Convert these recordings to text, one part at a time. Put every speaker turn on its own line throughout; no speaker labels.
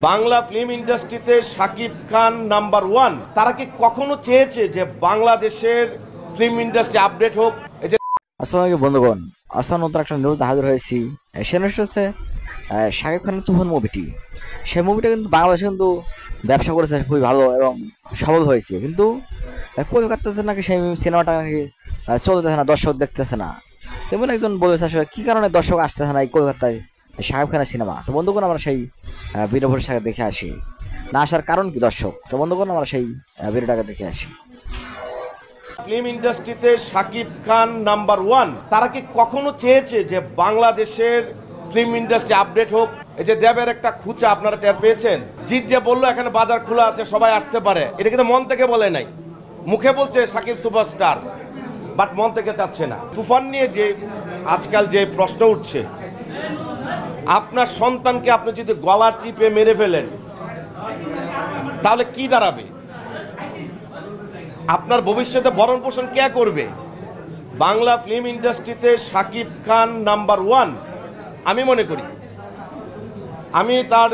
Bangla film ইন্ডাস্ট্রিতে Shakib Khan number one. তারা কি কখনো চেয়েছে যে বাংলাদেশের ফিল্ম ইন্ডাস্ট্রি আপডেট হোক? এই যে
আসসালামু আলাইকুম বন্ধুগণ, আসান নতুন একটা নিউজ হাজির হয়েছি। সেটা হচ্ছে শাকিব খানের তুফান মুভিটি। সেই মুভিটা কিন্তু বাংলাদেশে কিন্তু ব্যবসা করেছে খুবই ভালো এবং সফল হয়েছে, কিন্তু কলকাতাতে নাকি সেই সিনেমাটা নাকি চলতেছে না, দর্শক দেখতেছে না। তেমন একজন বলেছে আসলে কী কারণে দর্শক আসতেছে না এই কলকাতায় শাকিব খানের সিনেমা। তো বন্ধুগণ, আমরা সেই ভিডিওর সাথে দেখে আসি না আসার কারণ কি দর্শক। তো বন্ধুগণ, আমরা সেই ভিডিওটাকে দেখে আসি।
ফিল্ম ইন্ডাস্ট্রিতে শাকিব খান নাম্বার ওয়ান। তারা কি কখনো চেয়েছে যে বাংলাদেশের ফিল্ম ইন্ডাস্ট্রি আপডেট হোক? এই যে দেবের একটা খুচা আপনারা টের পেয়েছেন। জিৎ যে বললো এখানে বাজার খোলা আছে, সবাই আসতে পারে, এটা কিন্তু মন থেকে বলে নাই। মুখে বলছে শাকিব সুপারস্টার, বাট মন থেকে চাচ্ছে না। তুফান নিয়ে যে আজকাল যে প্রশ্ন উঠছে, আপনার সন্তানকে আপনি যদি গলা টিপে মেরে ফেলেন তাহলে কি দাঁড়াবে? আপনার ভবিষ্যতে ভরণ পোষণ কে করবে? বাংলা ফিল্ম ইন্ডাস্ট্রিতে শাকিব খান নাম্বার ওয়ান আমি মনে করি। আমি তার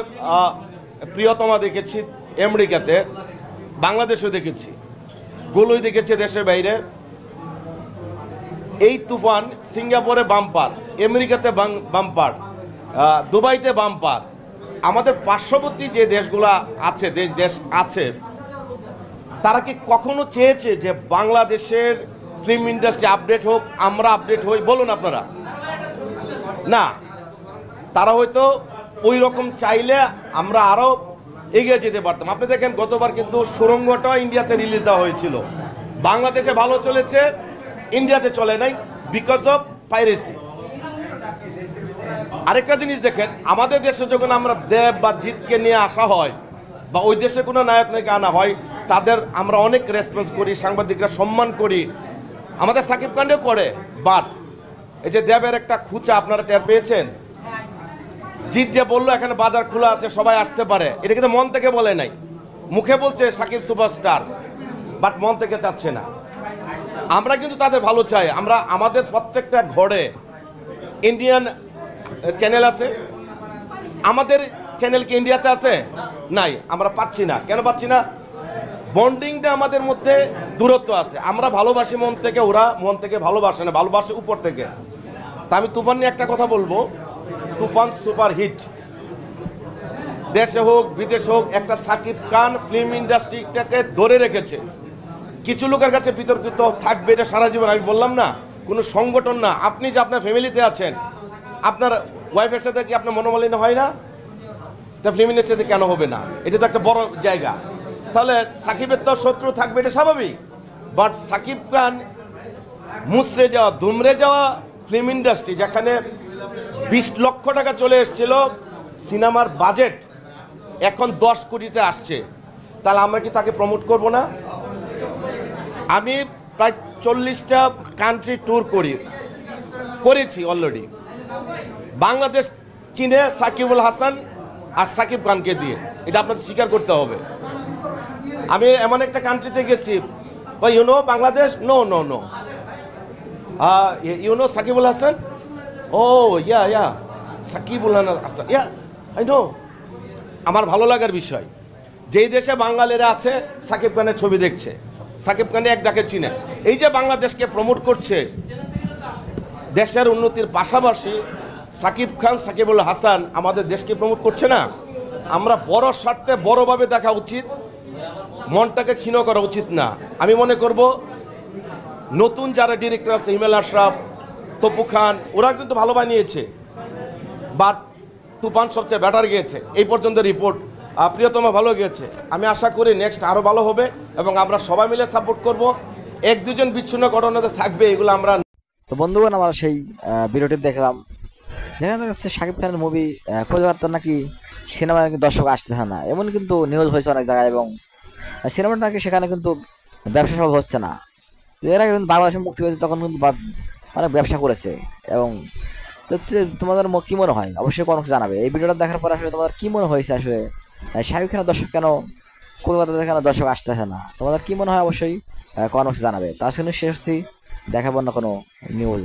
প্রিয়তমা দেখেছি আমেরিকাতে, বাংলাদেশেও দেখেছি, গোলই দেখেছি দেশের বাইরে। এই তুফান সিঙ্গাপুরে বাম্পার, আমেরিকাতে বাম্পার, দুবাইতে বাম্পার। আমাদের পার্শ্ববর্তী যে দেশগুলা আছে, দেশ আছে, তারা কি কখনো চেয়েছে যে বাংলাদেশের ফিল্ম ইন্ডাস্ট্রি আপডেট হোক, আমরা আপডেট হই? বলুন আপনারা। না, তারা হয়তো ওই রকম চাইলে আমরা আরও এগিয়ে যেতে পারতাম। আপনি দেখেন গতবার কিন্তু সুরঙ্গটা ইন্ডিয়াতে রিলিজ দেওয়া হয়েছিল, বাংলাদেশে ভালো চলেছে, ইন্ডিয়াতে চলে নাই, বিকজ অফ পাইরেসি। আরেকটা জিনিস দেখেন, আমাদের দেশে যখন আমরা দেব বা জিতকে নিয়ে আসা হয় বা ওই দেশে কোনো নায়ক নায়িকা আনা হয়, তাদের আমরা অনেক রেসপন্স করি, সাংবাদিকরা সম্মান করি, আমাদের সাকিব খানও করে। বাট এই যে দেবের একটা খুচা আপনারা টের পেয়েছেন। জিৎ যে বললো এখানে বাজার খোলা আছে, সবাই আসতে পারে, এটা কিন্তু মন থেকে বলে নাই। মুখে বলছে শাকিব সুপারস্টার, বাট মন থেকে চাচ্ছে না। আমরা কিন্তু তাদের ভালো চাই। আমরা আমাদের প্রত্যেকটা ঘরে ইন্ডিয়ান চ্যানেল আছে, আমাদের চ্যানেল কি ইন্ডিয়াতে আছে? নাই, আমরা পাচ্ছি না। কেন পাচ্ছি না? বন্ডিংটা আমাদের মধ্যে দূরত্ব আছে। আমরা ভালোবাসি মন থেকে, ওরা মন থেকে ভালোবাসে না, ভালোবাসে উপর থেকে। তা আমি তুফান নিয়ে একটা কথা বলবো, তুফান সুপার হিট। দেশে হোক বিদেশে হোক, একটা সাকিব খান ফিল্ম ইন্ডাস্ট্রিটাকে ধরে রেখেছে। কিছু লোকের কাছে বিতর্কিত থাকবে, এটা সারা জীবন। আমি বললাম না, কোনো সংগঠন না। আপনি যে আপনার ফ্যামিলিতে আছেন, আপনার ওয়াইফের সাথে কি আপনার মনোমালিন্য হয় না? তা ফিল্ম ইন্ডাস্ট্রিতে কেন হবে না? এটা তো একটা বড় জায়গা। তাহলে সাকিবের তো শত্রু থাকবে, এটা স্বাভাবিক। বাট সাকিব খান মুচড়ে যাওয়া, দুমড়ে যাওয়া ফিল্ম ইন্ডাস্ট্রি, যেখানে 20 লক্ষ টাকা চলে এসেছিল সিনেমার বাজেট, এখন 10 কোটিতে আসছে, তাহলে আমরা কি তাকে প্রমোট করব না? আমি প্রায় 40টা কান্ট্রি ট্যুর করেছি অলরেডি। বাংলাদেশ চীনে সাকিবুল হাসান আর সাকিব খানকে দিয়ে, এটা আপনাদের স্বীকার করতে হবে। আমি এমন একটা কান্ট্রিতে গেছি, you know Bangladesh, no no no, you know Sakibul Hasan, oh yeah Sakibul Hasan, yeah I know. আমার ভালো লাগার বিষয়, যেই দেশে বাঙালিরা আছে সাকিব খানের ছবি দেখছে, সাকিব খানে এক ডাকে চিনে। এই যে বাংলাদেশকে প্রমোট করছে, দেশের উন্নতির পাশাপাশি সাকিব খান, সাকিবুল হাসান আমাদের দেশকে প্রমোট করছে না। আমরা বড় স্বার্থে বড়ভাবে দেখা উচিত, মনটাকে ক্ষীণ করা উচিত না। আমি মনে করব নতুন যারা ডিরেক্টর আছে, হিমেল আশরাফ, তপু খান, ওরা কিন্তু ভালো বানিয়েছে, বাট তুফান সবচেয়ে বেটার গিয়েছে এই পর্যন্ত রিপোর্ট। প্রিয়তমা ভালো গিয়েছে। আমি আশা করি নেক্সট আরও ভালো হবে এবং আমরা সবাই মিলে সাপোর্ট করব। এক দুজন বিচ্ছিন্ন ঘটনাতে থাকবে, এগুলো আমরা।
তো বন্ধুগণ, আমরা সেই ভিডিওটি দেখলাম, যেখানে দেখা শাকিব খানের মুভি কলকাতার নাকি সিনেমা নাকি দর্শক আসতেছে না, এমন কিন্তু নিউজ হয়েছে অনেক জায়গায়, এবং সিনেমাটা নাকি সেখানে কিন্তু ব্যবসা সফল হচ্ছে না। এর আগে কিন্তু বাংলাদেশে মুক্তি পেয়েছে, তখন কিন্তু অনেক ব্যবসা করেছে। এবং তোমাদের কী মনে হয় অবশ্যই কোনো জানাবে। এই ভিডিওটা দেখার পর আসলে তোমাদের কী মনে হয়েছে, আসলে শাকিব খানের দর্শক কেন কলকাতাতে কেন দর্শক আসতেছে না, তোমাদের কী মনে হয় অবশ্যই কোনো জানাবে। তার সঙ্গে শেষ হচ্ছি, দেখাবো না কোনো নিউজ।